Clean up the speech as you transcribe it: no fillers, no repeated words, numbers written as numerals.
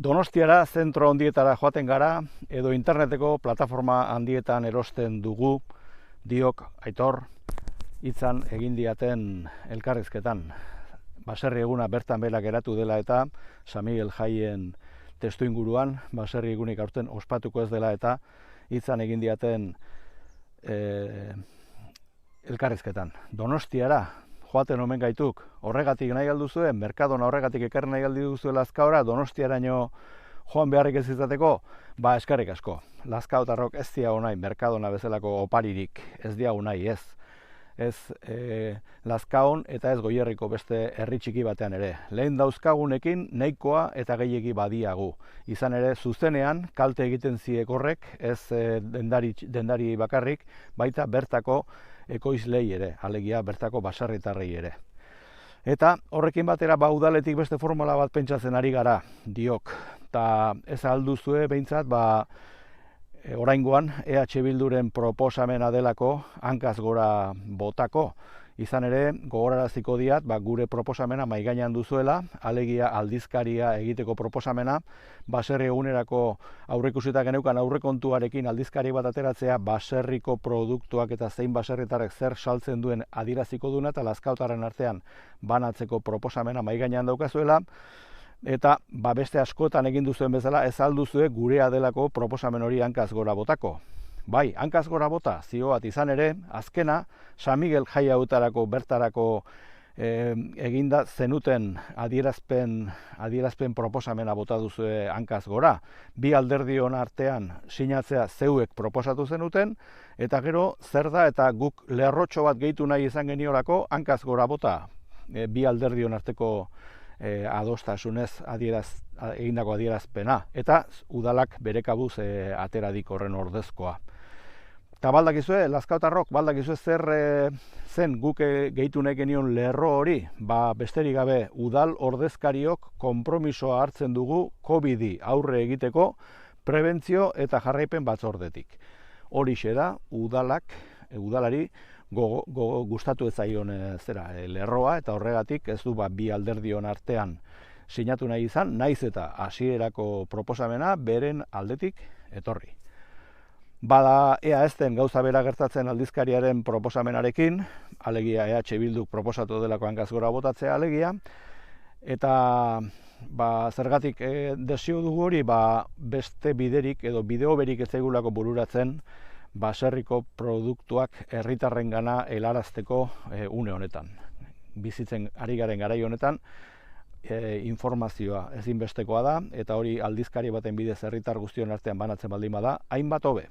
Donostiara, zentro handietara joaten gara, edo interneteko plataforma handietan erosten dugu, diok, Aitor, hitzan egin diaten elkarrizketan. Baserri eguna bertan bela geratu dela eta San Miguel jaien testu inguruan, baserri egunik aurten ospatuko ez dela eta hitzan egin diaten elkarrizketan. Donostiara joaten omen gaituk, horregatik nahi alduzuen, Merkadona horregatik ekarri nahi alduzuen Lazkaora, Donostiaraino joan beharrik ez izateko, eskerrik asko. Lazkaotarrok ez diago nahi, Merkadona bezalako oparirik ez diago nahi, ez. Ez Lazkaon eta ez Goierriko beste herri txiki batean ere. Lehen dauzkagunekin nahikoa eta gehiegi badiagu. Izan ere, zuzenean kalte egiten ziek horrek, ez dendari bakarrik, baita bertako ekoizlei ere, alegia bertako baserritarrei ere. Eta horrekin batera udaletik beste formula bat pentsatzen ari gara, diok. Eta ez alduzue behintzat, oraingoan EH Bilduren proposamena delako hankaz gora botako. Izan ere, gogoraraziko diat, gure proposamena mahai gainean duzuela, alegia aldizkaria egiteko proposamena, baserri egunerako aurreikusita geneukan aurrekontuarekin aldizkari bat ateratzea, baserriko produktuak eta zein baserritarrek zer saltzen duen adieraziko duena eta Lazkaotarren artean banatzeko proposamena mahai gainean daukazuela, eta beste askotan egin duzuen bezala ez alduzue gurea delako proposamen hori hankaz gora botako. Bai, hankaz gora bota, zio bat izan ere, azkena, San Miguel jai hautarako bertarako eginda zenuten adierazpen proposamena bota duzue hankaz gora. Bi alderdion artean sinatzea zeuek proposatu zenuten, eta gero zer da eta guk lerrotxo bat gehitu nahi izan geniolako hankaz gora bota. Bi alderdion arteko adostasunez egindako adierazpena, eta udalak bere kabuz ateradik horren ordezkoa. Eta baldakizue, Lazkaotarrok, baldakizue zer zen guk gehitu nahi genion lerro hori, besterik gabe udal ordezkariok konpromisoa hartzen dugu COVID-i aurre egiteko prebentzio eta jarraipen batzordetik. Horixe da udalari gustatu ez zaion lerroa eta horregatik ez du bi alderdion artean sinatu nahi izan, naiz eta hasierako proposamena beren aldetik etorri. Bada ea ez den gauza bera gertatzen aldizkariaren proposamenarekin, alegia EH Bilduk proposatu delako hankaz gora botatzea alegia, eta zergatik desio dugu hori, beste biderik edo bideoberik ez zaigulako bururatzen baserriko produktuak herritarrengana helarazteko une honetan. Bizitzen ari garen garai honetan, informazioa ezinbestekoa da, eta hori aldizkari baten bidez herritar guztion artean banatzen baldin bada, hainbat hobe.